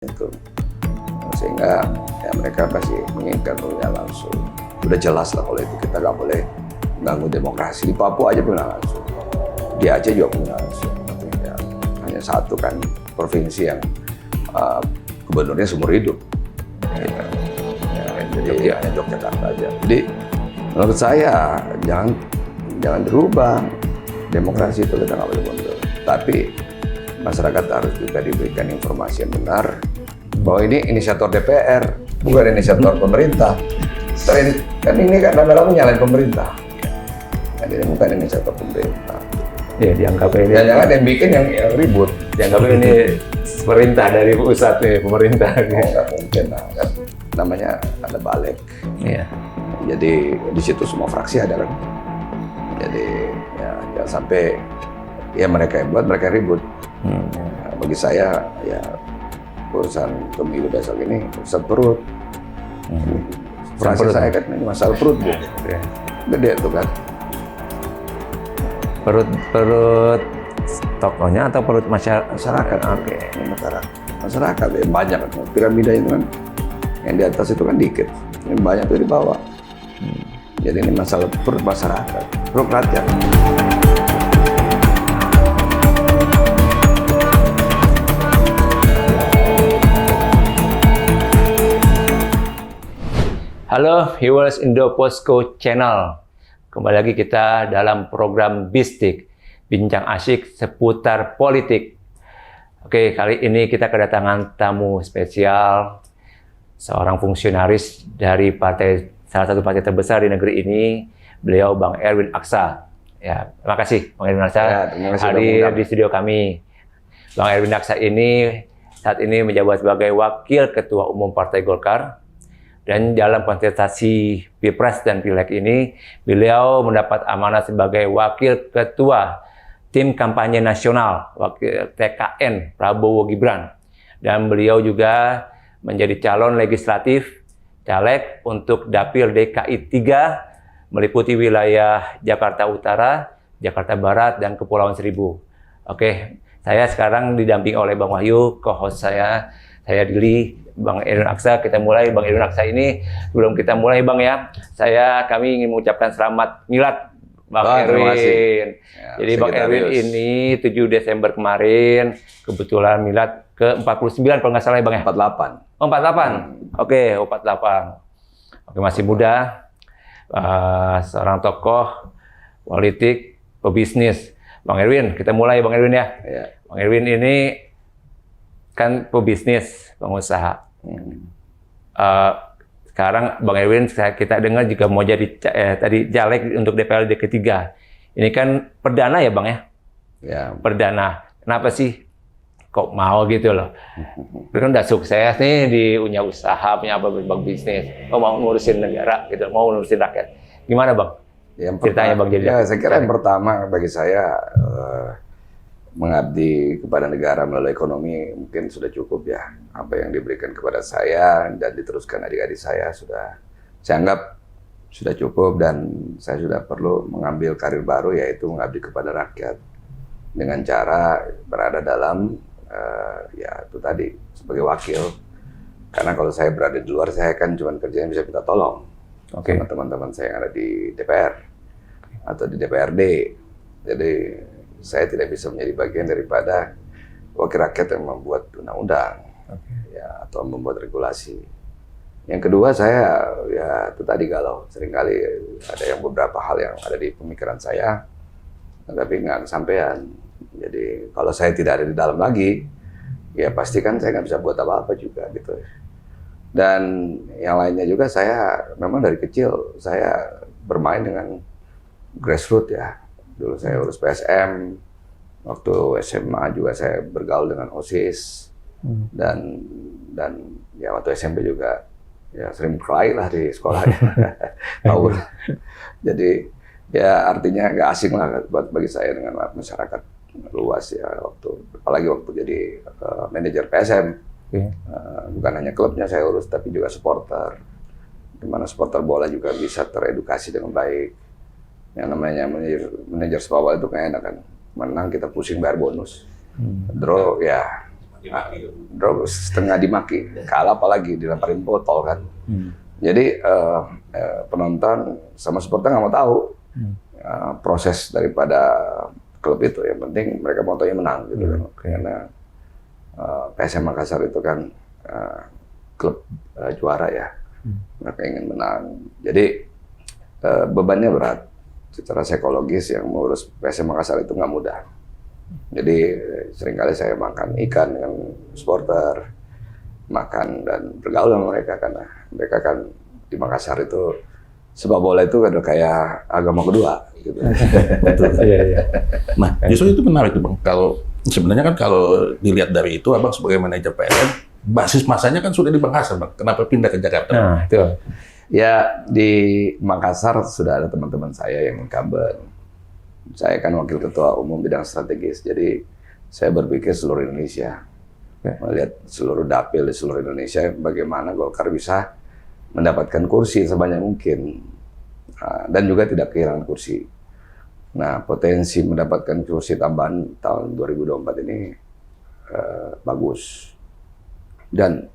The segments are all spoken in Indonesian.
itu, sehingga ya mereka pasti menginginkan pemilihan langsung. Udah jelas lah kalau itu, kita nggak boleh mengganggu demokrasi. Di Papua aja pemilihan langsung, di Aceh juga pemilihan langsung. Ya, hanya satu kan provinsi yang gubernurnya seumur hidup. Ya, jadi hanya Yogyakarta aja. Jadi menurut saya jangan berubah. Demokrasi itu kita nggak boleh mundur. Tapi masyarakat harus juga diberikan informasi yang benar bahwa ini inisiator DPR, bukan inisiator pemerintah. Kan ini kan lama-lama nyalain pemerintah. Kan ini bukan inisiator pemerintah. Ya, dianggap ini. Jangan yang bikin yang ribut. Dianggap ini perintah dari pusat nih, pemerintah. Oh, nggak mungkin lah. Kan namanya ada balik. Iya. Jadi di situ semua fraksi ada kan. Jadi ya jangan sampai ya mereka yang buat, mereka ribut. Nah, bagi saya ya urusan pemilu besok ini urusan perut. Fraksi perut, saya kan ini masalah perut bu. Ya. Gede tuh kan. Perut tokohnya atau perut masyarakat? Oke, ini masyarakat ya banyak. Piramida itu kan yang di atas itu kan dikit, yang banyak tuh di bawah. Jadi ini masalah perut masyarakat, perut rakyat. Halo viewers Indoposko Channel, kembali lagi kita dalam program Bistik, bincang asyik seputar politik. Oke, kali ini kita kedatangan tamu spesial, seorang fungsionaris dari salah satu partai terbesar di negeri ini, beliau Bang Erwin Aksa. Ya, terima kasih Bang Erwin Aksa hadir di studio kami. Bang Erwin Aksa ini saat ini menjabat sebagai Wakil Ketua Umum Partai Golkar. Dan dalam kontestasi Pilpres dan Pileg ini, beliau mendapat amanah sebagai Wakil Ketua Tim Kampanye Nasional, Wakil TKN Prabowo Gibran. Dan beliau juga menjadi calon legislatif caleg untuk Dapil DKI 3, meliputi wilayah Jakarta Utara, Jakarta Barat, dan Kepulauan Seribu. Oke, saya sekarang didampingi oleh Bang Wahyu, co-host saya Dili, Bang Erwin Aksa. Kita mulai. Bang Erwin Aksa ini, sebelum kita mulai Bang ya, kami ingin mengucapkan selamat milad Bang Erwin. Ya, jadi Bang Erwin ini 7 Desember kemarin, kebetulan milad ke-49 kalau nggak salah ya Bang ya? 48. Oh 48? Oke, 48. Oke, masih muda, seorang tokoh politik, pebisnis. Bang Erwin, kita mulai Bang Erwin ya. Bang Erwin ini kan pebisnis, pengusaha. Sekarang Bang Erwin, kita dengar juga mau jadi tadi caleg untuk DPRD ketiga. Ini kan perdana ya Bang ya? Ya. Perdana. Kenapa sih kok mau gitu loh? Kan udah sukses nih di punya usaha, punya bang bisnis. Oh, mau ngurusin negara gitu, mau ngurusin rakyat. Gimana Bang? Ceritanya Bang jadi. Ya, saya kira yang pertama bagi saya mengabdi kepada negara melalui ekonomi mungkin sudah cukup ya. Apa yang diberikan kepada saya dan diteruskan adik-adik saya saya anggap sudah cukup, dan saya sudah perlu mengambil karir baru, yaitu mengabdi kepada rakyat dengan cara berada dalam ya itu tadi sebagai wakil. Karena kalau saya berada di luar, saya kan cuma kerjanya bisa minta tolong sama teman-teman saya yang ada di DPR atau di DPRD. Jadi saya tidak bisa menjadi bagian daripada wakil rakyat yang membuat undang-undang ya, atau membuat regulasi. Yang kedua, saya ya itu tadi galau. Seringkali ada yang beberapa hal yang ada di pemikiran saya, tapi nggak kesampaian. Jadi kalau saya tidak ada di dalam lagi, ya pasti kan saya nggak bisa buat apa-apa juga gitu. Dan yang lainnya juga, saya memang dari kecil saya bermain dengan grassroots ya. Dulu saya urus PSM, waktu SMA juga saya bergaul dengan OSIS, dan ya waktu SMP juga ya sering berkelahi lah di sekolah ya. Tahu. Jadi ya artinya nggak asing lah bagi saya dengan masyarakat luas ya, apalagi waktu jadi manajer PSM. Bukan hanya klubnya saya urus, tapi juga supporter, di mana supporter bola juga bisa teredukasi dengan baik. Yang namanya manajer sepak bola itu kayak enak kan, menang kita pusing bayar bonus, draw ya Drop setengah dimaki, kalah apalagi dilemparin botol kan. Jadi penonton sama supporter nggak mau tahu proses daripada klub itu. Yang penting mereka mau tahu menang gitu kan. Karena PSM Makassar itu kan klub juara ya, mereka ingin menang. Jadi bebannya berat secara psikologis, yang mengurus PSM Makassar itu nggak mudah. Jadi seringkali saya makan ikan dengan supporter, makan dan bergaul sama mereka, karena mereka kan di Makassar itu sepak bola itu ada kayak agama kedua gitu. Betul. Iya. Nah, justru itu menarik tuh Bang. Kalau sebenarnya kan kalau dilihat dari itu, Abang sebagai manajer PSM, basis masanya kan sudah di Makassar, Bang. Kenapa pindah ke Jakarta? Nah, itu. Ya, di Makassar sudah ada teman-teman saya yang incumbent. Saya kan wakil ketua umum bidang strategis, jadi saya berpikir seluruh Indonesia, melihat seluruh dapil di seluruh Indonesia, bagaimana Golkar bisa mendapatkan kursi sebanyak mungkin, dan juga tidak kehilangan kursi. Nah, potensi mendapatkan kursi tambahan tahun 2024 ini bagus. Dan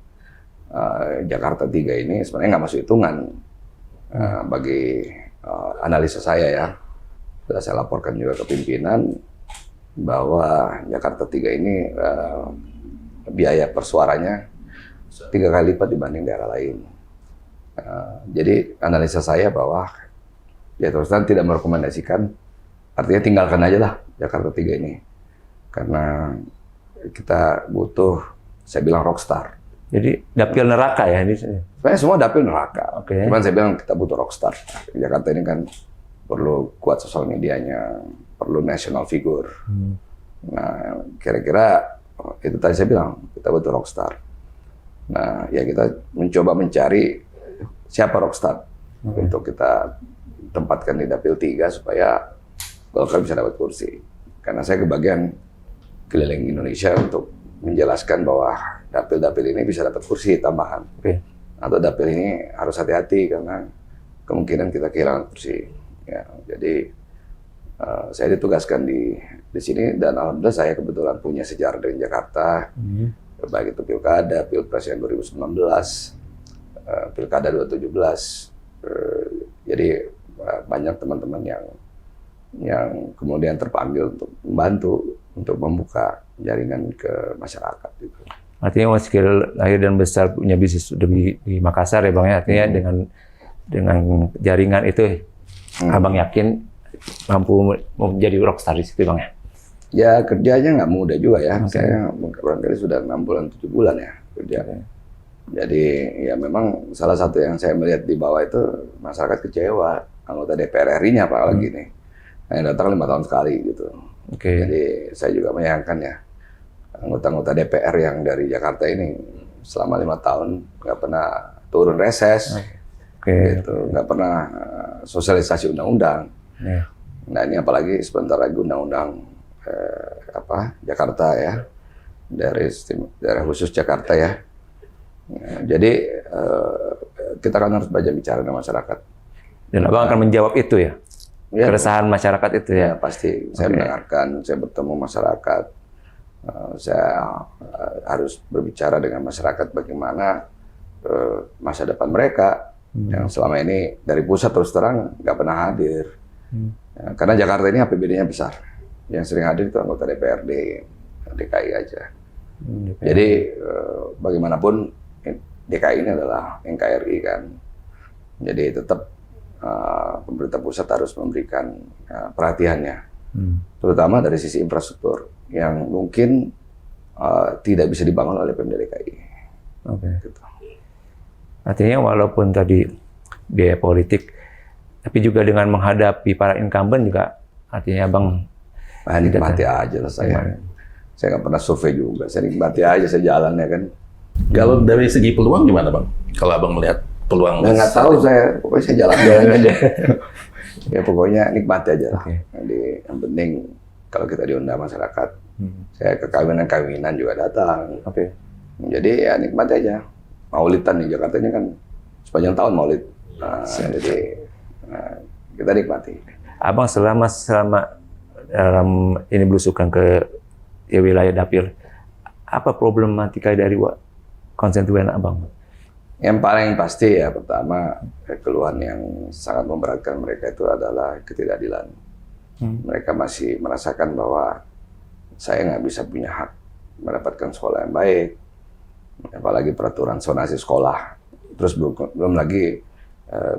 Jakarta 3 ini sebenarnya nggak masuk hitungan bagi analisa saya ya. Sudah saya laporkan juga ke pimpinan bahwa Jakarta 3 ini biaya persuaranya 3 kali lipat dibanding daerah lain. Jadi analisa saya bahwa ya terus terang tidak merekomendasikan, artinya tinggalkan aja lah Jakarta 3 ini. Karena kita butuh, saya bilang rockstar. Jadi dapil neraka ya ini. Sebenarnya semua dapil neraka. Oke. Cuman saya bilang kita butuh rockstar. Jakarta ini kan perlu kuat sosial medianya, perlu national figure. Nah, kira-kira itu tadi saya bilang kita butuh rockstar. Nah, ya kita mencoba mencari siapa rockstar untuk kita tempatkan di dapil 3 supaya Golkar bisa dapat kursi. Karena saya kebagian keliling Indonesia untuk menjelaskan bahwa dapil-dapil ini bisa dapat kursi tambahan. Atau dapil ini harus hati-hati karena kemungkinan kita kehilangan kursi. Ya, jadi saya ditugaskan di sini, dan alhamdulillah saya kebetulan punya sejarah dengan Jakarta, baik itu pilkada, pilpres yang 2019, pilkada 2017. Jadi banyak teman-teman yang kemudian terpanggil untuk membantu untuk membuka jaringan ke masyarakat gitu. Artinya skill lahir dan besar punya bisnis di Makassar ya Bang ya. Artinya dengan jaringan itu Abang yakin mampu menjadi rockstar di situ Bang ya? Ya kerjanya nggak mudah juga ya. Saya barangkali sudah 6 bulan 7 bulan ya kerja. Jadi ya memang salah satu yang saya melihat di bawah itu masyarakat kecewa, anggota DPR RI-nya apalagi nih, yang datang 5 tahun sekali gitu. Jadi saya juga menyayangkan ya anggota-anggota DPR yang dari Jakarta ini selama 5 tahun nggak pernah turun reses. Gitu, nggak pernah sosialisasi undang-undang. Nah ini apalagi sebentar lagi undang-undang Jakarta ya, daerah khusus Jakarta ya. Jadi kita kan harus banyak bicara dengan masyarakat. Dan Abang akan menjawab itu ya? Keresahan masyarakat itu ya? Ya pasti, saya mendengarkan, saya bertemu masyarakat, saya harus berbicara dengan masyarakat bagaimana masa depan mereka. Yang selama ini dari pusat terus terang nggak pernah hadir. Karena Jakarta ini APBD-nya besar. Yang sering hadir itu anggota DPRD, DKI aja. Jadi bagaimanapun DKI ini adalah NKRI kan. Jadi tetap pemerintah pusat harus memberikan perhatiannya. Terutama dari sisi infrastruktur yang mungkin tidak bisa dibangun oleh Pemda DKI. Gitu. Artinya walaupun tadi biaya politik, tapi juga dengan menghadapi para incumbent juga, artinya Abang nikmati aja lah saya. Saya nggak pernah survei juga, saya nikmati aja, saya jalan ya kan. Kalau dari segi peluang gimana Bang? Kalau Abang melihat peluang? Nggak tahu saya, pokoknya saya jalan aja. Ya pokoknya nikmati aja lah. Jadi yang penting kalau kita diundang masyarakat, saya ke kawinan juga datang. Jadi ya nikmati aja. Maulidan di Jakarta ini kan sepanjang tahun maulid. Jadi kita nikmati. Abang selama dalam ini belusukan ke wilayah dapil, apa problematika dari konstituen Abang? Yang paling pasti ya pertama keluhan yang sangat memberatkan mereka itu adalah ketidakadilan. Mereka masih merasakan bahwa saya nggak bisa punya hak mendapatkan sekolah yang baik, apalagi peraturan zonasi sekolah. Terus belum lagi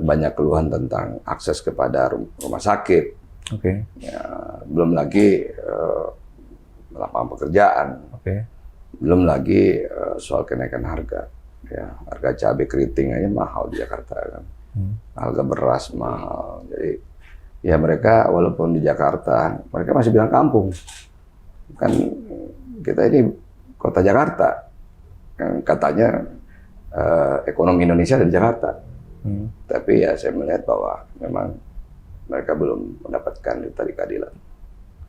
banyak keluhan tentang akses kepada rumah sakit. Oke. Ya, belum lagi lapangan pekerjaan. Oke. Belum lagi soal kenaikan harga. Ya, harga cabai keriting aja mahal di Jakarta kan. Harga beras mahal. Jadi ya mereka walaupun di Jakarta, mereka masih bilang kampung. Kan kita ini kota Jakarta. Yang katanya ekonomi Indonesia ada di Jakarta. Tapi ya saya melihat bahwa memang mereka belum mendapatkan tadi keadilan.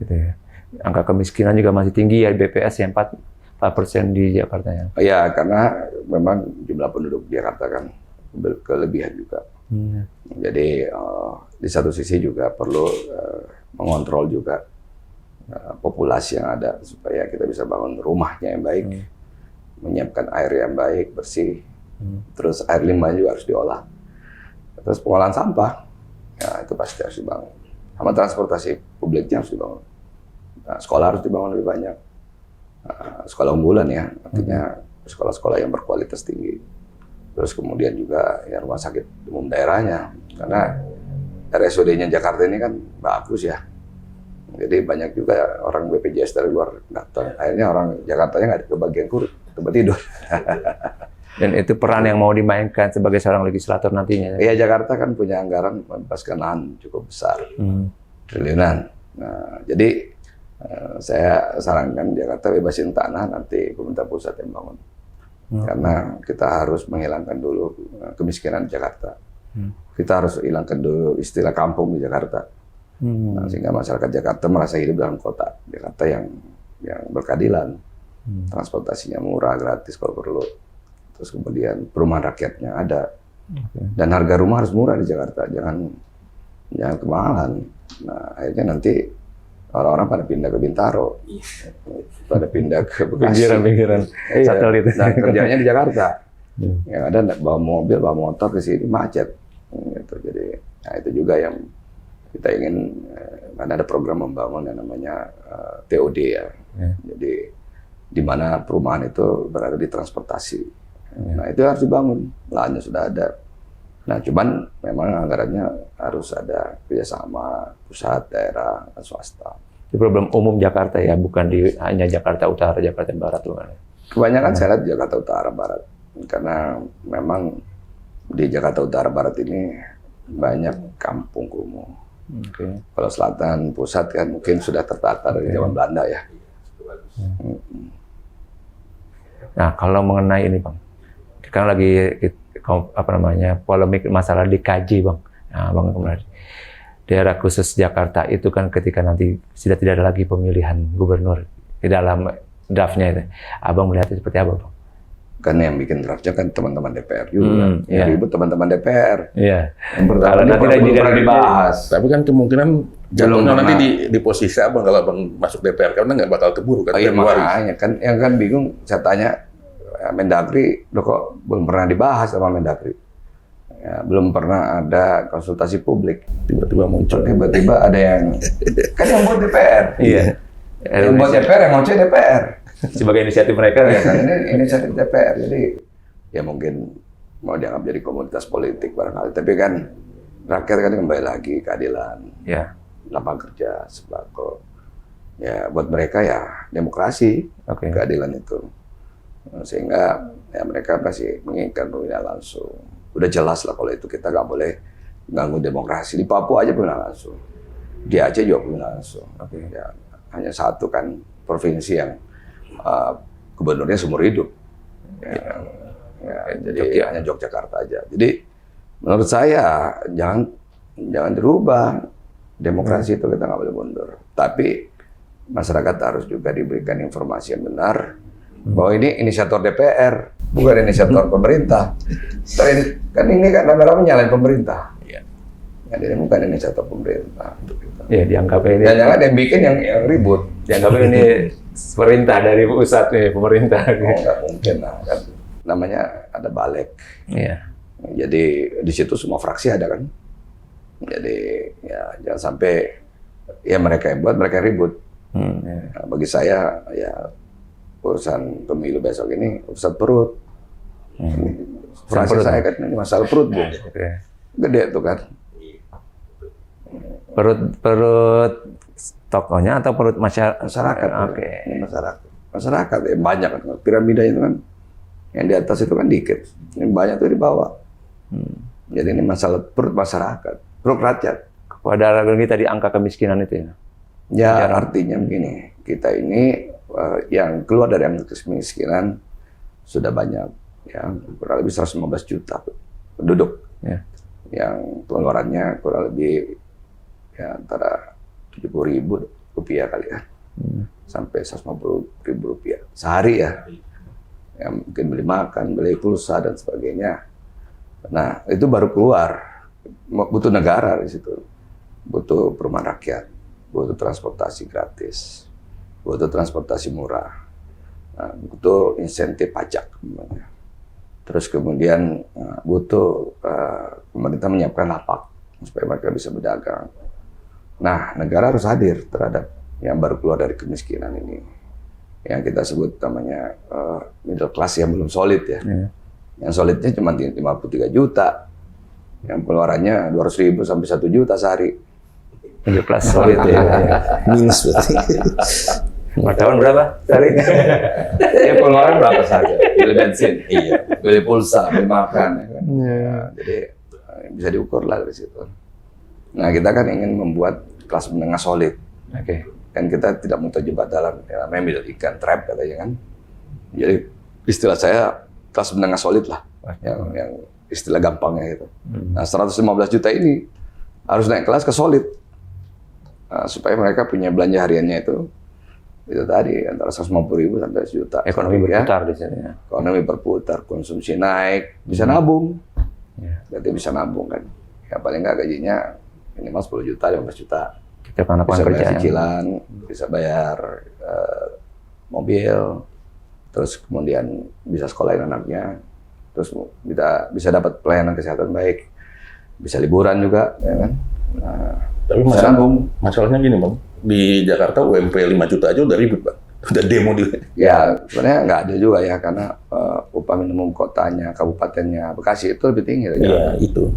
Gitu ya. Angka kemiskinan juga masih tinggi ya, BPS yang 4% di Jakarta ya. Ya, karena memang jumlah penduduk di Jakarta kan kelebihan juga. Jadi di satu sisi juga perlu mengontrol juga populasi yang ada supaya kita bisa bangun rumahnya yang baik, menyiapkan air yang baik, bersih. Terus air limbah juga harus diolah. Terus pengolahan sampah, ya itu pasti harus dibangun. Sama transportasi publiknya harus dibangun. Nah, sekolah harus dibangun lebih banyak. Sekolah unggulan ya, artinya sekolah-sekolah yang berkualitas tinggi. Terus kemudian juga ya rumah sakit umum daerahnya, karena RSUD-nya Jakarta ini kan bagus ya. Jadi banyak juga orang BPJS dari luar datang. Akhirnya orang Jakartanya nggak ada kebagian tempat tidur. Dan itu peran yang mau dimainkan sebagai seorang legislator nantinya. Iya, Jakarta kan punya anggaran membebaskan lahan cukup besar, triliunan. Nah, jadi saya sarankan Jakarta bebasin tanah, nanti pemerintah pusat yang bangun. Karena kita harus menghilangkan dulu kemiskinan di Jakarta. Kita harus hilangkan dulu istilah kampung di Jakarta. Nah, sehingga masyarakat Jakarta merasa hidup dalam kota Jakarta yang berkeadilan. Transportasinya murah, gratis kalau perlu. Terus kemudian perumahan rakyatnya ada. Dan harga rumah harus murah di Jakarta, jangan kemahalan. Nah, akhirnya nanti orang-orang pada pindah ke Bintaro, pada pindah ke Bekasi. Pinggiran satelit. Dan kerjanya di Jakarta. Yang ada bawa mobil, bawa motor ke sini macet. Gitu. Jadi, nah itu juga yang kita ingin. Karena ada program membangun yang namanya TOD ya. Jadi di mana perumahan itu berada di transportasi. Nah itu harus dibangun, lahannya sudah ada. Nah cuman memang anggarannya harus ada kerjasama pusat, daerah, dan swasta. Itu problem umum Jakarta ya, bukan hanya Jakarta Utara, Jakarta Barat tuh. Kebanyakan saya lihat Jakarta Utara Barat, karena memang di Jakarta Utara Barat ini banyak kampung kumuh. Kalau selatan pusat kan mungkin sudah tertata dari zaman Belanda ya. Nah kalau mengenai ini Bang, kan lagi polemik masalah dikaji Bang. Nah, Bang kemarin daerah khusus Jakarta itu kan ketika nanti sudah tidak ada lagi pemilihan gubernur di dalam draftnya itu, Abang melihatnya seperti apa Bang? Kan yang bikin draftnya kan teman-teman DPR juga, yang ribut teman-teman DPR. Iya. Yang pertama nanti tidak dibahas. Tapi kan kemungkinan jatuhnya nanti di posisi Abang kalau Abang masuk DPR karena nggak bakal keburu kan. Iya makanya kan yang kan bingung, saya tanya Mendagri, loh kok belum pernah dibahas sama Mendagri. Ya, belum pernah ada konsultasi publik. Tiba-tiba muncul. Tiba-tiba ada yang kan yang buat DPR. Iya. Yang buat DPR, yang ngoceh DPR. Sebagai inisiatif mereka ya kan ini inisiatif DPR. Jadi ya mungkin mau dianggap jadi komunitas politik barangkali. Tapi kan rakyat kan kembali lagi keadilan. Ya. Lapangan kerja, sembako. Ya buat mereka ya demokrasi, keadilan itu. Sehingga ya mereka masih menginginkan pemilihan langsung. Udah jelas lah kalau itu kita nggak boleh ganggu demokrasi. Di Papua aja pemilihan langsung. Di Aceh juga pemilihan langsung. Ya, hanya satu kan provinsi yang gubernurnya seumur hidup. Jadi hanya Yogyakarta aja. Jadi menurut saya jangan dirubah. Demokrasi itu kita nggak boleh mundur. Tapi masyarakat harus juga diberikan informasi yang benar bahwa ini inisiator DPR, bukan inisiator pemerintah. Kan ini kan rame-rame nyalain pemerintah. Jadi ini bukan inisiator pemerintah. Iya, dianggapnya ini. Jangan yang bikin yang ribut. Dianggapnya ini perintah dari pusat nih, pemerintah. Oh, nggak mungkin lah kan. Namanya ada balik. Iya. Jadi di situ semua fraksi ada kan. Jadi ya jangan sampai ya mereka yang buat, mereka yang ribut. Iya. Nah, bagi saya ya urusan pemilu besok ini urusan perut. Fraksi perut, saya kan ini masalah perut, Bu. Oke. Gede tuh kan. Perut tokohnya atau perut Masyarakat. Oke. Ini masyarakat ya banyak kan. Piramida itu kan yang di atas itu kan dikit. Yang banyak tuh di bawah. Jadi ini masalah perut masyarakat, perut rakyat. Pada lagi tadi angka kemiskinan itu ya. Ya artinya begini, kita ini yang keluar dari angka kemiskinan sudah banyak, ya kurang lebih 115 juta penduduk. Ya. Yang pengeluarannya kurang lebih ya antara 70.000 rupiah kali ya, sampai 150.000 rupiah sehari ya. Yang mungkin beli makan, beli pulsa dan sebagainya. Nah itu baru keluar, butuh negara di situ, butuh perumahan rakyat, butuh transportasi gratis, butuh transportasi murah, nah, butuh insentif pajak, terus kemudian butuh pemerintah menyiapkan lapak supaya mereka bisa berdagang. Nah, negara harus hadir terhadap yang baru keluar dari kemiskinan ini, yang kita sebut namanya middle class yang belum solid ya. Yang solidnya cuma 53 juta, yang pengeluarannya 200.000 sampai 1 juta sehari. Middle class solid ya. Minus berarti. Wartawan berapa sehari? Ya pengeluaran berapa saja? Beli bensin, iya. Beli pulsa, beli makan. Ya kan? Nah, jadi bisa diukur lah dari situ. Nah kita kan ingin membuat kelas menengah solid. Oke. Kan kita tidak mau terjebak dalam ya, namanya middle income trap katanya kan. Jadi istilah saya kelas menengah solid lah, yang istilah gampangnya gitu. Nah 115 juta ini harus naik kelas ke solid. Nah, supaya mereka punya belanja hariannya itu tadi antara 150.000 sampai 1 juta. Ekonomi berputar di sini ya. Ekonomi berputar, konsumsi naik, bisa nabung. Ya. Berarti bisa nabung kan. Ya paling nggak gajinya minimal 10 juta, 15 juta. Kita kan Bisa bayar kerja. cicilan, bisa bayar mobil, terus kemudian bisa sekolahin anaknya, terus bisa dapat pelayanan kesehatan baik, bisa liburan juga, ya kan. Nah, Tapi masalahnya gini Bang, di Jakarta UMP 5 juta aja udah ribut Bang. Udah demo di. Ya sebenarnya nggak ada juga ya, karena upah minimum kotanya, kabupatennya Bekasi itu lebih tinggi. Ya itu.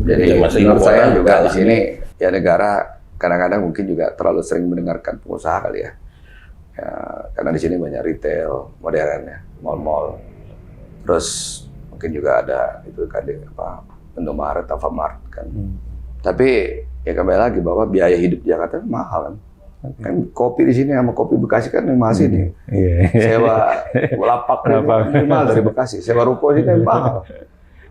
Jadi Ya, masih menurut ibu saya kota juga di kalah. sini ya negara kadang-kadang mungkin juga terlalu sering mendengarkan pengusaha kali ya. Ya, karena di sini banyak retail modern ya, mall-mall. Terus mungkin juga ada itu kan Indomaret, Alfamart kan. Tapi ya kembali lagi bahwa biaya hidup Jakarta mahal kan. Kan kopi di sini sama kopi Bekasi kan yang mahal sini. Iya. Sewa lapak ini mahal dari Bekasi, sewa ruko sini mahal.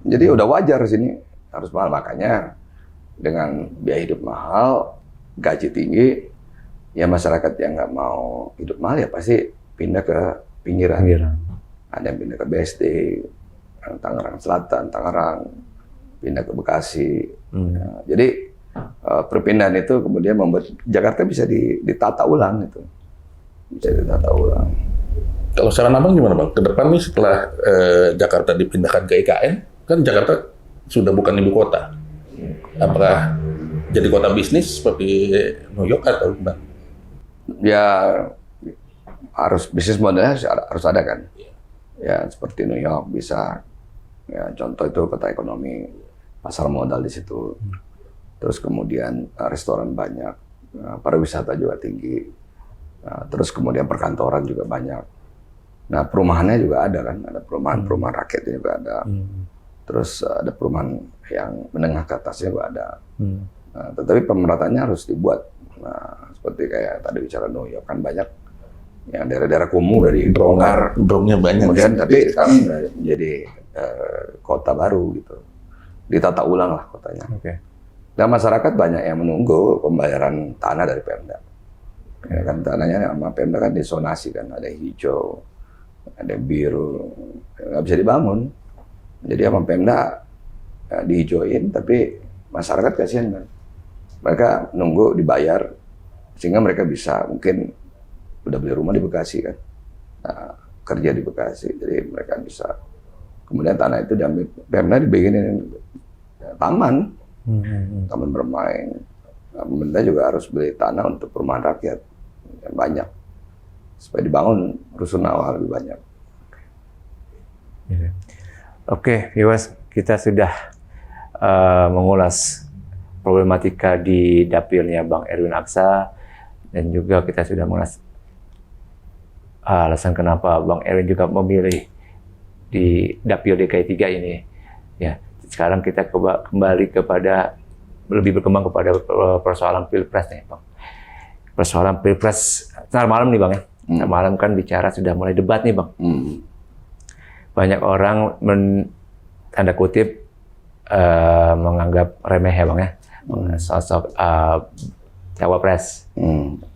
Jadi udah wajar di sini harus mahal, makanya dengan biaya hidup mahal, gaji tinggi, ya masyarakat yang nggak mau hidup mahal ya pasti pindah ke pinggiran. Ada yang pindah ke BSD, Tangerang Selatan, Tangerang, pindah ke Bekasi. Nah, jadi perpindahan itu kemudian membuat Jakarta bisa ditata ulang itu, bisa ditata ulang. Kalau saran Abang gimana Bang? Ke depan nih setelah Jakarta dipindahkan ke IKN, kan Jakarta sudah bukan ibu kota. Apakah jadi kota bisnis seperti New York atau gimana? Ya harus bisnis modelnya harus ada kan. Ya seperti New York bisa. Ya contoh itu kota ekonomi, pasar modal di situ. Terus kemudian restoran banyak, pariwisata juga tinggi. Terus kemudian perkantoran juga banyak. Nah perumahannya juga ada kan, ada perumahan rakyat juga ada. Terus ada perumahan yang menengah ke atasnya juga ada. Nah, tetapi pemerataannya harus dibuat. Nah, seperti kayak tadi bicara New York kan banyak yang daerah-daerah kumuh dari bongkar, Drone-nya banyak. kemudian tapi sekarang jadi kota baru gitu, ditata ulang lah kotanya. Dan masyarakat banyak yang menunggu pembayaran tanah dari Pemda. Ya kan tanahnya sama Pemda kan disonasi kan, ada hijau, ada biru, nggak bisa dibangun. Jadi sama Pemda dihijauin, tapi masyarakat kasihan kan. Mereka nunggu dibayar sehingga mereka bisa mungkin udah beli rumah di Bekasi kan, nah, kerja di Bekasi, jadi mereka bisa. Kemudian tanah itu diambil, Pemda dibikinin taman, taman bermain. Nah, pemerintah juga harus beli tanah untuk perumahan rakyat yang banyak, supaya dibangun rusunawa lebih banyak. Oke, viewers, kita sudah mengulas problematika di dapilnya Bang Erwin Aksa, dan juga kita sudah mengulas alasan kenapa Bang Erwin juga memilih di dapil DKI 3 ini. Ya, sekarang kita kembali kepada lebih berkembang kepada persoalan pilpres nih, Bang. Persoalan pilpres ntar malam nih, Bang ya. Ntar malam kan bicara sudah mulai debat nih, Bang. Banyak orang tanda kutip menganggap remeh ya, Bang ya, sosok cawapres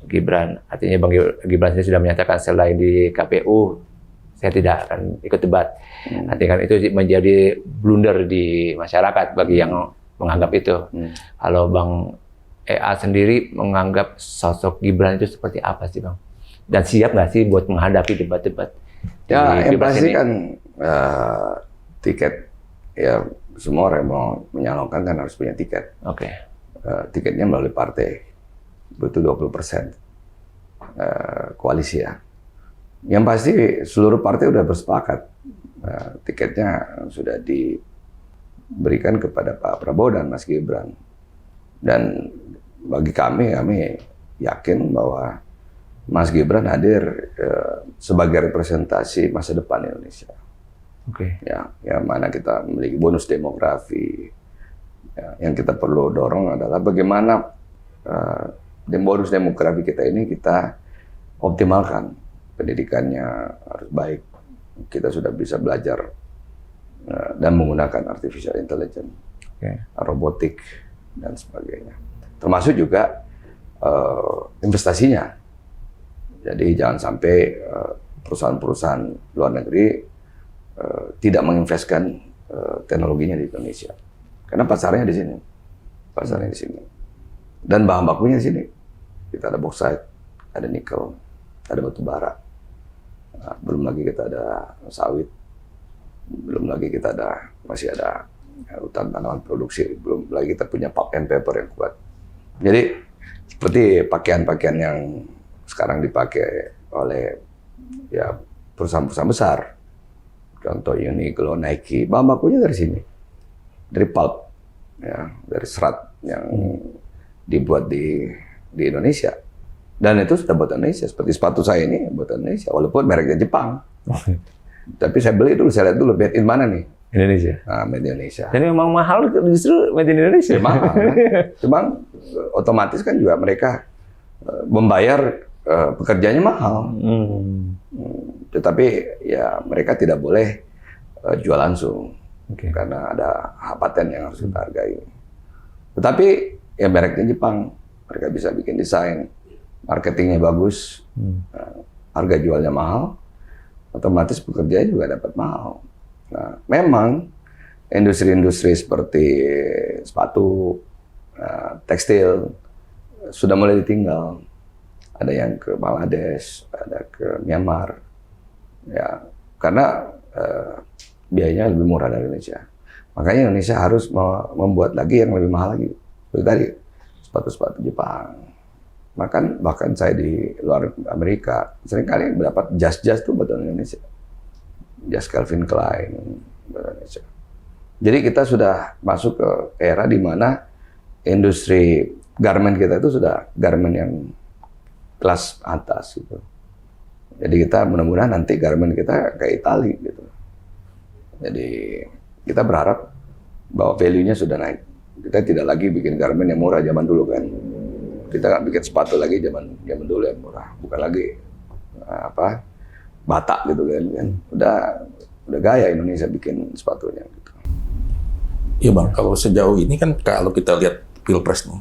Gibran. Artinya Bang Gibran sendiri sudah menyatakan selain di KPU saya tidak akan ikut debat. Artinya kan itu menjadi blunder di masyarakat bagi yang menganggap itu. Kalau Bang EA sendiri menganggap sosok Gibran itu seperti apa sih, Bang? Dan siap nggak sih buat menghadapi debat-debat? Ya, yang pasti kan tiket, ya semua orang yang mau menyalonkan kan harus punya tiket. Oke. Tiketnya melalui partai, butuh 20% koalisi ya. Yang pasti seluruh partai udah bersepakat, tiketnya sudah diberikan kepada Pak Prabowo dan Mas Gibran. Dan bagi kami yakin bahwa Mas Gibran hadir sebagai representasi masa depan Indonesia. Oke. Ya, yang mana kita memiliki bonus demografi. Ya, yang kita perlu dorong adalah bagaimana bonus demografi kita ini kita optimalkan. Pendidikannya harus baik. Kita sudah bisa belajar dan menggunakan artificial intelligence, robotik dan sebagainya. Termasuk juga investasinya. Jadi jangan sampai perusahaan-perusahaan luar negeri tidak menginvestkan teknologinya di Indonesia. Karena pasarnya di sini. Pasarnya di sini. Dan bahan bakunya di sini. Kita ada bauxite, ada nikel, ada batu bara. Nah, belum lagi kita ada sawit. Belum lagi kita masih ada hutan tanaman produksi. Belum lagi kita punya pulp and paper yang kuat. Jadi seperti pakaian-pakaian yang sekarang dipakai oleh ya perusahaan-perusahaan besar. Contoh Uniqlo, Nike, bahan bakunya dari sini. Dari pulp, ya, dari serat yang dibuat di Indonesia. Dan itu sudah buatan Indonesia. Seperti sepatu saya ini buatan Indonesia, walaupun mereknya Jepang. Tapi saya beli dulu, saya lihat dulu made in mana nih? Indonesia. Nah, made in Indonesia. Jadi memang mahal justru made in Indonesia. Ya, mahal. Kan? Cuma otomatis kan juga mereka membayar pekerjaannya mahal. Tetapi ya mereka tidak boleh jual langsung. Karena ada hak paten yang harus kita hargai. Tetapi ya mereknya Jepang, mereka bisa bikin desain, marketingnya bagus, harga jualnya mahal, otomatis pekerjanya juga dapat mahal. Nah, memang industri-industri seperti sepatu, tekstil sudah mulai ditinggal. Ada yang ke Bangladesh, ada ke Myanmar, ya karena biayanya lebih murah dari Indonesia. Makanya Indonesia harus membuat lagi yang lebih mahal lagi. Seperti tadi, sepatu-sepatu Jepang. Bahkan saya di luar Amerika, seringkali mendapat jas-jas tuh buatan Indonesia. Jas Calvin Klein buatan Indonesia. Jadi kita sudah masuk ke era di mana industri garment kita itu sudah garment yang kelas atas gitu. Jadi kita mudah-mudahan nanti garment kita kayak Itali gitu. Jadi kita berharap bahwa value-nya sudah naik. Kita tidak lagi bikin garment yang murah zaman dulu kan. Kita nggak bikin sepatu lagi zaman dulu yang murah. Bukan lagi Batak gitu kan. Udah gaya Indonesia bikin sepatunya gitu. Iya Bang, kalau sejauh ini kan kalau kita lihat Pilpres nih,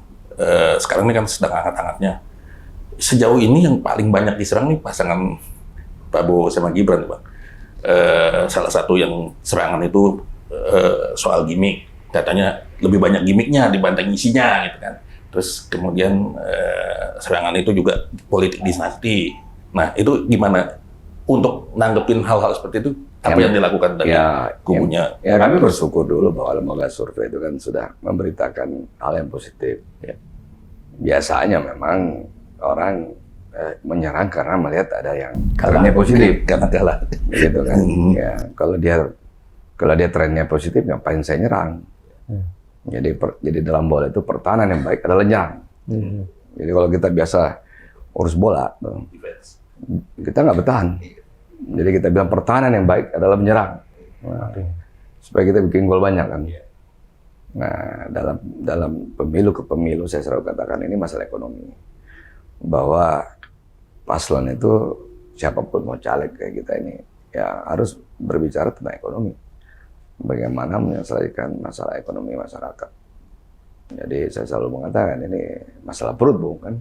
sekarang ini kan sedang hangat-hangatnya. Sejauh ini yang paling banyak diserang nih pasangan Prabowo sama Gibran, Bang. Salah satu yang serangan itu soal gimmick. Katanya lebih banyak gimmicknya dibanding isinya, gitu kan. Terus kemudian serangan itu juga politik dinasti. Nah, itu gimana untuk nanggepin hal-hal seperti itu? Apa yang dilakukan dari kubunya? Ya kami bersyukur dulu bahwa lembaga survei itu kan sudah memberitakan hal yang positif. Ya. Biasanya memang orang menyerang karena melihat ada yang trennya positif, karena kalah, gitu kan. Ya, kalau dia trennya positif, ngapain saya nyerang? Jadi dalam bola itu pertahanan yang baik adalah nyerang. Jadi kalau kita biasa urus bola, kita nggak bertahan. Jadi kita bilang pertahanan yang baik adalah menyerang. Nah, supaya kita bikin gol banyak kan. Nah, dalam pemilu ke pemilu saya selalu katakan ini masalah ekonomi. Bahwa paslon itu siapapun mau caleg kayak kita ini ya harus berbicara tentang ekonomi. Bagaimana menyelesaikan masalah ekonomi masyarakat. Jadi saya selalu mengatakan ini masalah perut bukan.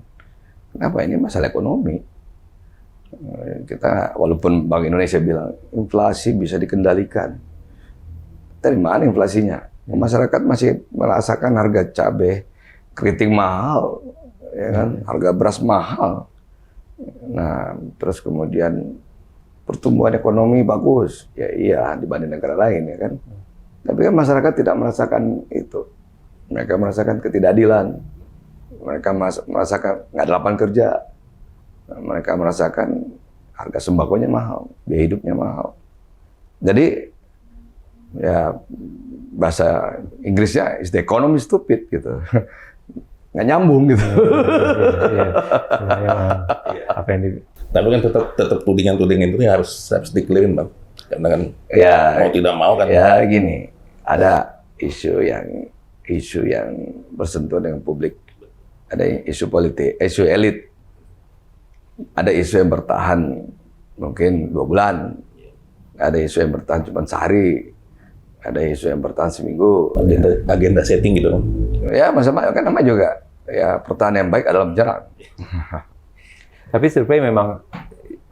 Kenapa ini masalah ekonomi? Kita walaupun Bank Indonesia bilang inflasi bisa dikendalikan. Dari mana inflasinya? Masyarakat masih merasakan harga cabai keriting mahal, ya kan? Harga beras mahal. Nah, terus kemudian pertumbuhan ekonomi bagus, ya iya dibanding negara lain ya kan. Tapi kan masyarakat tidak merasakan itu. Mereka merasakan ketidakadilan. Mereka merasakan nggak ada lapangan kerja. Mereka merasakan harga sembakonya mahal, biaya hidupnya mahal. Jadi ya bahasa Inggrisnya is the economy stupid gitu. Nggak nyambung gitu. Apa yang Tapi kan tetap tudingan-tudingan itu harus diklaim, Bang. Karena kan mau tidak mau kan. Ya gini, ada isu yang bersentuhan dengan publik. Ada isu politik, isu elit. Ada isu yang bertahan mungkin 2 bulan. Ada isu yang bertahan cuma sehari. Ada isu yang bertahan seminggu. Agenda setting gitu. Ya, kan nama juga. Ya, pertahanan yang baik adalah menyerang. Tapi survei memang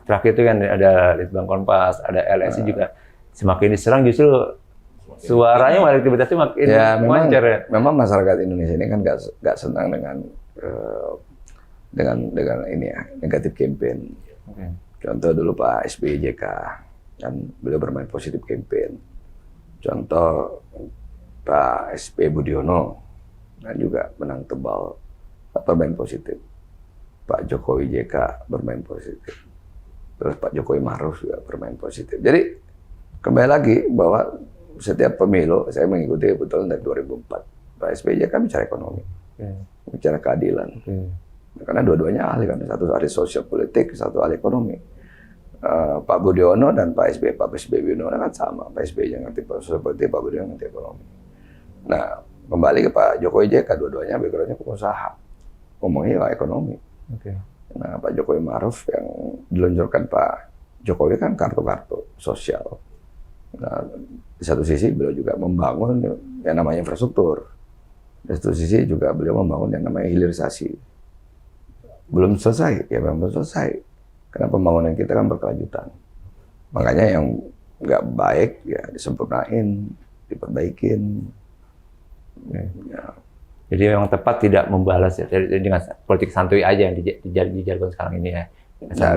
terakhir itu kan ada Litbang Kompas, ada LSI juga semakin diserang justru suaranya malah aktivitasnya makin lancar ya. Memang masyarakat Indonesia ini kan nggak senang dengan ini ya negatif campaign. Contoh dulu Pak SBY JK kan beliau bermain positif campaign. Contoh Pak SP Budiono kan juga menang tebal bermain positif. Pak Jokowi JK bermain positif. Terus Pak Jokowi Maruf juga bermain positif. Jadi kembali lagi bahwa setiap pemilu saya mengikuti betul dari 2004. Pak SBY JK bicara ekonomi, bicara keadilan. Karena dua-duanya ahli kan, satu ahli sosial politik, satu ahli ekonomi. Pak Budiono dan Pak SBY Budiono kan sama. Pak SBY yang ngerti sosial politik, Pak Budiono ngerti ekonomi. Nah, kembali ke Pak Jokowi JK, dua-duanya backgroundnya pengusaha, ngomongnya ekonomi. Nah, Pak Jokowi Maruf yang diluncurkan Pak Jokowi kan kartu-kartu sosial. Nah, di satu sisi beliau juga membangun yang namanya infrastruktur. Di satu sisi juga beliau membangun yang namanya hilirisasi. Belum selesai, ya memang belum selesai. Karena pembangunan kita kan berkelanjutan. Makanya yang nggak baik ya disempurnain, diperbaikin. Ya. Jadi memang tepat tidak membalas ya dengan politik santuy aja yang dijalankan sekarang ini ya. Nah,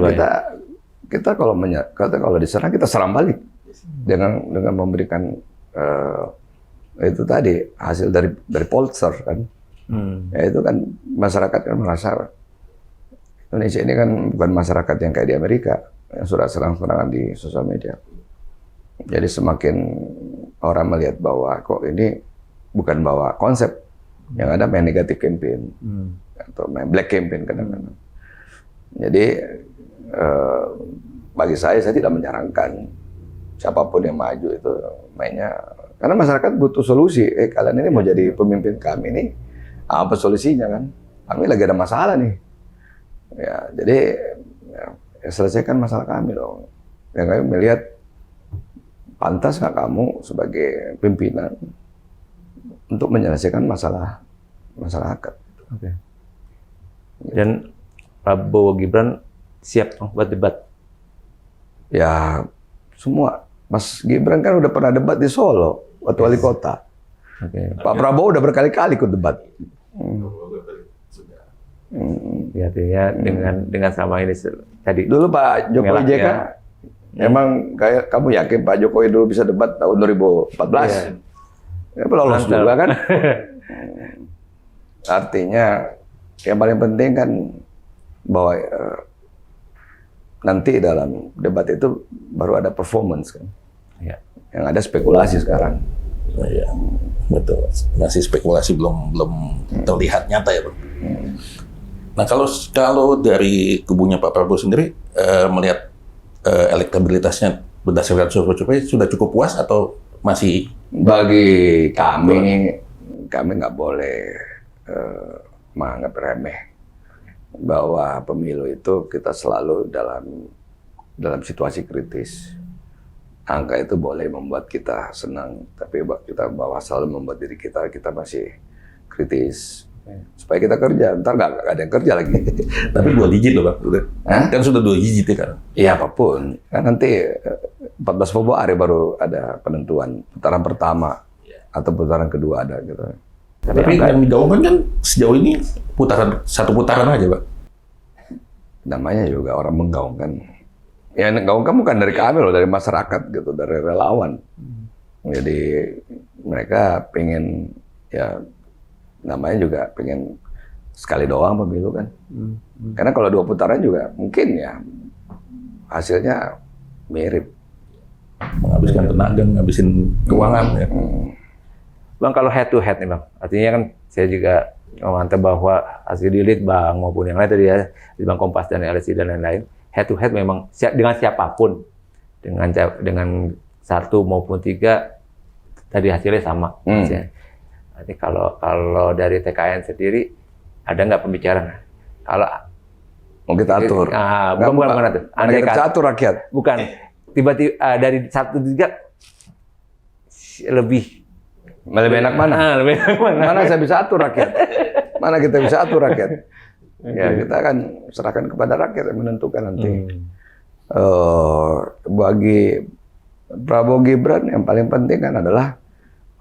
kita kalau diserang kita serang balik dengan memberikan itu tadi hasil dari pollster kan. Ya itu kan masyarakat kan merasa Indonesia ini kan bukan masyarakat yang kayak di Amerika yang sudah serang-serangan di sosial media. Jadi semakin orang melihat bahwa kok ini bukan bawa konsep yang ada main negatif campaign atau main black campaign kadang-kadang. Jadi bagi saya tidak menyarankan siapapun yang maju itu mainnya karena masyarakat butuh solusi. Kalian ini mau jadi pemimpin kami ini apa solusinya kan? Kami lagi ada masalah nih. Ya, jadi ya selesaikan masalah kami dong. Yang kami melihat pantas nggak kamu sebagai pimpinan untuk menyelesaikan masalah masyarakat. Dan Prabowo Gibran siap buat debat? Ya semua. Mas Gibran kan udah pernah debat di Solo waktu wali kota. Pak Prabowo udah berkali-kali ikut debat. Ya, artinya dengan sama ini tadi. Dulu Pak Jokowi Ngelak, JK, emang kayak kamu yakin Pak Jokowi dulu bisa debat tahun 2014? Iya. Ya, lolos Mantap. juga kan? Artinya yang paling penting kan bahwa nanti dalam debat itu baru ada performance kan. Ya. Yang ada spekulasi sekarang. Iya, betul. Masih spekulasi belum terlihat nyata ya, Bang. Nah, kalau dari kubunya Pak Prabowo sendiri melihat elektabilitasnya berdasarkan survei sudah cukup puas atau masih? Bagi kami nggak boleh menganggap remeh bahwa pemilu itu kita selalu dalam situasi kritis. Angka itu boleh membuat kita senang, tapi kita bahwa selalu membuat diri kita masih kritis. Supaya kita kerja, ntar nggak ada yang kerja lagi. Tapi 2 digit loh, Bang. Hah? Kan sudah 2 digit ya kan? Iya apapun, kan nanti 14 Februari baru ada penentuan putaran pertama atau putaran kedua ada gitu. Tapi yang digaungkan kan sejauh ini satu putaran aja, Pak. Namanya juga orang menggaungkan. Ya menggaungkan bukan dari kami loh, dari masyarakat gitu, dari relawan. Jadi mereka pengen ya namanya juga pengen sekali doang pemilu kan. Karena kalau 2 putaran juga mungkin ya hasilnya mirip. Menghabiskan tenaga, ngabisin keuangan ya. Bang, kalau head to head nih Bang, artinya kan saya juga memantau bahwa hasil di Litbang maupun yang lain tadi ya, Litbang Kompas dan LSI dan lain-lain, head to head memang dengan siapapun, dengan 1 maupun 3 tadi hasilnya sama. Nanti kalau dari TKN sendiri ada nggak pembicaraan? Kalau Mau kita atur. bukan atur. Andai kita atur rakyat. Bukan. Tiba-tiba dari 1 3 lebih Lebih enak mana? lebih enak mana? Mana saya bisa atur rakyat? Mana kita bisa atur rakyat? Ya kita akan serahkan kepada rakyat yang menentukan nanti. Bagi Prabowo Gibran yang paling penting kan adalah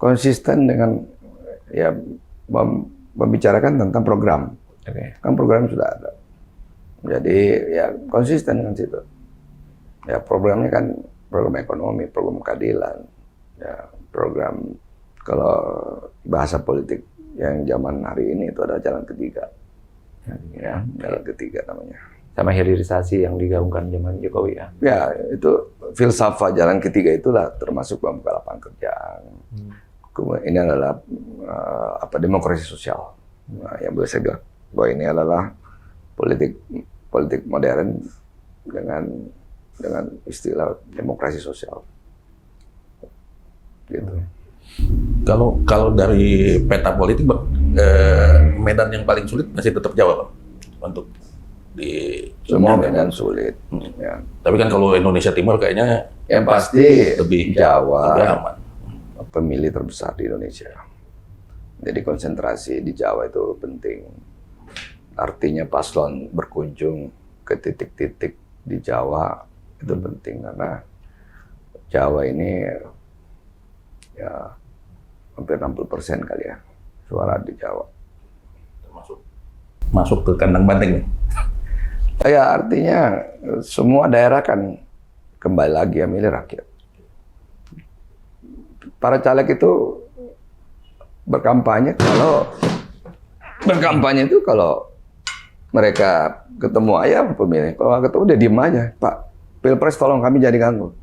konsisten dengan ya membicarakan tentang program. Kan program sudah ada. Jadi ya konsisten dengan situ. Ya programnya kan program ekonomi, program keadilan, ya program kalau bahasa politik yang zaman hari ini itu ada jalan ketiga. Ya, jalan ketiga namanya. Sama hilirisasi yang digaungkan zaman Jokowi ya. Ya, itu filsafat jalan ketiga itulah termasuk membuka lapangan kerjaan. Ini adalah demokrasi sosial. Nah, yang boleh saya bilang bahwa ini adalah politik modern dengan istilah demokrasi sosial. Gitu. Kalau dari peta politik, Bang, medan yang paling sulit masih tetap Jawa, Bang, untuk di Semua medan sulit. Ya. Tapi kan kalau Indonesia Timur kayaknya Yang pasti lebih Jawa aman. pemilih terbesar di Indonesia. Jadi konsentrasi di Jawa itu penting. Artinya paslon berkunjung ke titik-titik di Jawa itu penting karena Jawa ini ya hampir 60% kali ya suara di Jawa. Masuk ke kandang banteng. Ya artinya semua daerah kan kembali lagi ya milih rakyat. Para caleg itu berkampanye kalau mereka ketemu ayam pemilih, kalau nggak ketemu dia diem aja. Pak, Pilpres tolong kami jadi ganggu.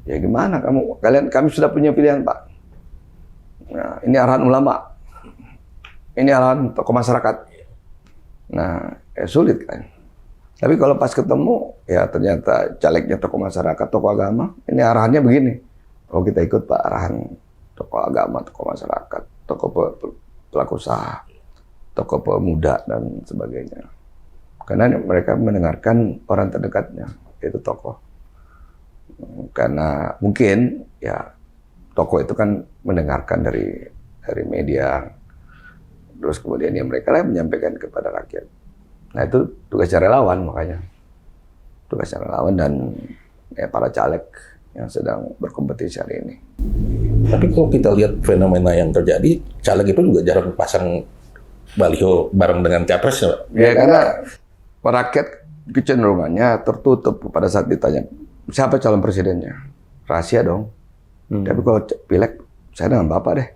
Ya gimana kami sudah punya pilihan Pak. Nah, ini arahan ulama, ini arahan tokoh masyarakat. Nah, sulit kan. Tapi kalau pas ketemu, ya ternyata calegnya tokoh masyarakat, tokoh agama, ini arahannya begini. Oh kita ikut Pak arahan tokoh agama, tokoh masyarakat, tokoh pelaku usaha, tokoh pemuda dan sebagainya. Karena mereka mendengarkan orang terdekatnya, yaitu tokoh. Karena mungkin ya tokoh itu kan mendengarkan dari media, terus kemudian ya mereka lah menyampaikan kepada rakyat. Nah itu tugasnya relawan, makanya tugasnya relawan dan ya, para caleg yang sedang berkompetisi hari ini. Tapi kalau kita lihat fenomena yang terjadi, caleg itu juga jarang pasang baliho bareng dengan capres ya, Pak? Ya karena rakyat kecenderungannya tertutup pada saat ditanya siapa calon presidennya. Rahasia dong. Tapi kalau pileg saya dengan Bapak deh.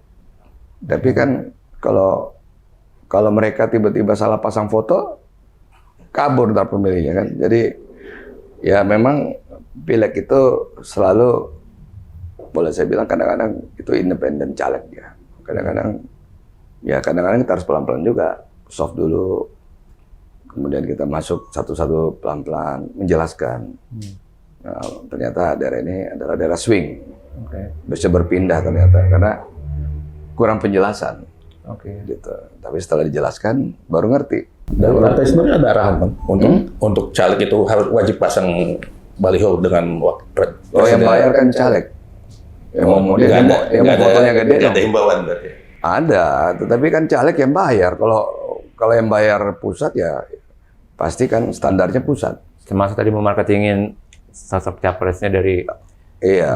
Tapi kan kalau mereka tiba-tiba salah pasang foto, kabur ntar pemilihnya kan. Jadi ya memang pileg itu selalu, boleh saya bilang kadang-kadang itu independen caleg ya. Kadang-kadang kita harus pelan-pelan juga, soft dulu. Kemudian kita masuk satu-satu pelan-pelan menjelaskan. Nah, ternyata daerah ini adalah daerah swing. Bisa berpindah ternyata karena kurang penjelasan. Gitu. Tapi setelah dijelaskan baru ngerti. Dan lantai sendiri ada arahan Bang untuk caleg itu harus wajib pasang baliho dengan yang bayar kan caleg. Yang mau fotonya gede dong. Ada himbauan berarti. Ada, tetapi kan caleg yang bayar. Kalau yang bayar pusat ya pasti kan standarnya pusat. Termasuk tadi memarketingin sosok capresnya dari. Iya,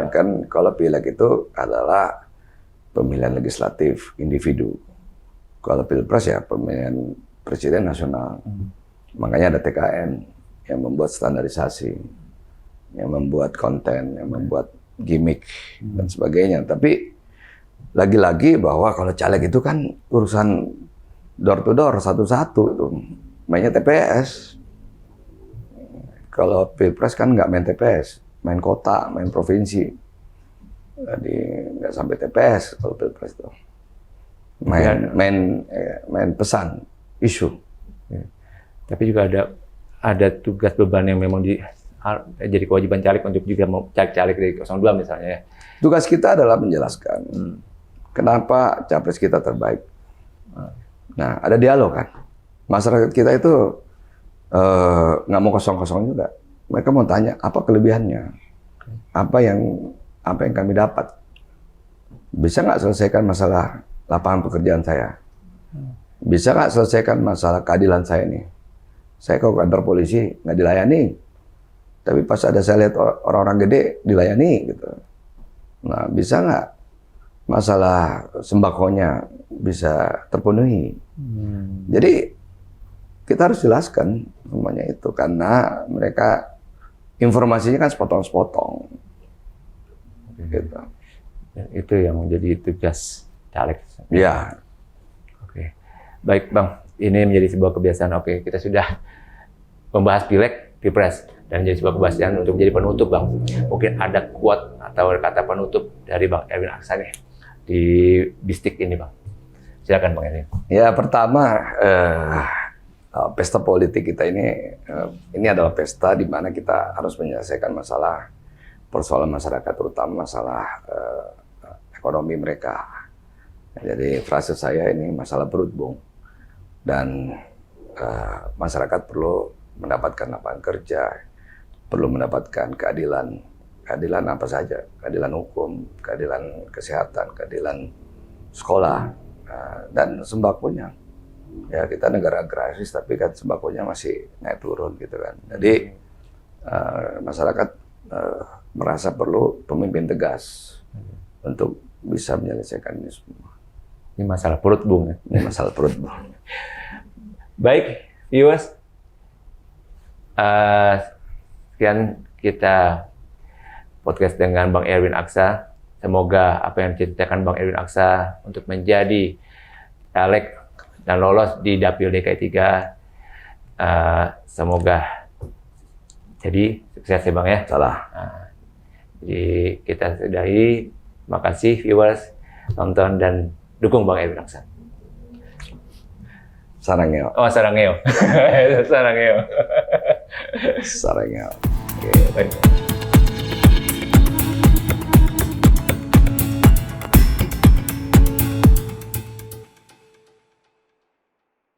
kan kalau pileg itu adalah pemilihan legislatif individu. Kalau pilpres ya pemilihan presiden nasional. Makanya ada TKN yang membuat standarisasi, yang membuat konten, yang membuat gimmick dan sebagainya. Tapi lagi-lagi bahwa kalau caleg itu kan urusan door to door satu-satu itu mainnya TPS. Kalau pilpres kan nggak main TPS, main kota, main provinsi. Jadi nggak sampai TPS kalau pilpres itu. Main pesan, isu. Tapi juga ada tugas beban yang memang jadi kewajiban caleg untuk juga mau caleg dari 02 misalnya ya. Tugas kita adalah menjelaskan kenapa capres kita terbaik. Nah, ada dialog kan. Masyarakat kita itu nggak mau kosong-kosong juga. Mereka mau tanya apa kelebihannya, apa yang kami dapat. Bisa nggak selesaikan masalah lapangan pekerjaan saya? Bisa nggak selesaikan masalah keadilan saya ini? Saya ke kantor polisi nggak dilayani, tapi pas ada saya lihat orang-orang gede dilayani gitu. Nah, bisa nggak masalah sembakonya bisa terpenuhi? Jadi kita harus jelaskan semuanya itu karena mereka informasinya kan sepotong-sepotong. Gitu. Dan itu yang menjadi tugas caleg. Ya. Oke. Baik Bang, ini menjadi sebuah kebiasaan. Oke, kita sudah membahas pileg, pilpres, dan menjadi sebuah kebiasaan untuk menjadi penutup Bang. Mungkin ada quote atau kata penutup dari Bang Erwin Aksa nih di Bistik ini Bang. Silakan Bang Erwin. Ya pertama, pesta politik kita ini adalah pesta di mana kita harus menyelesaikan masalah persoalan masyarakat, terutama masalah ekonomi mereka. Jadi frase saya ini masalah perut bung, dan masyarakat perlu mendapatkan lapangan kerja, perlu mendapatkan keadilan. Keadilan apa saja? Keadilan hukum, keadilan kesehatan, keadilan sekolah, dan sembakonya. Ya kita negara agraris tapi kan sembakonya masih naik turun gitu kan. Jadi masyarakat merasa perlu pemimpin tegas untuk bisa menyelesaikan ini semua. Ini masalah perut bung. Ini masalah perut bung. Baik, viewers. Sekian kita podcast dengan Bang Erwin Aksa. Semoga apa yang diceritakan Bang Erwin Aksa untuk menjadi caleg dan lolos di Dapil DKI 3, semoga jadi sukses ya Bang ya. Salah. Jadi kita sudahi. Terima kasih viewers, tonton dan dukung Bang Erwin Aksa. Sarangeo. Oh, sarangeo. Sarangeo. Sarangeo. Oke, baik.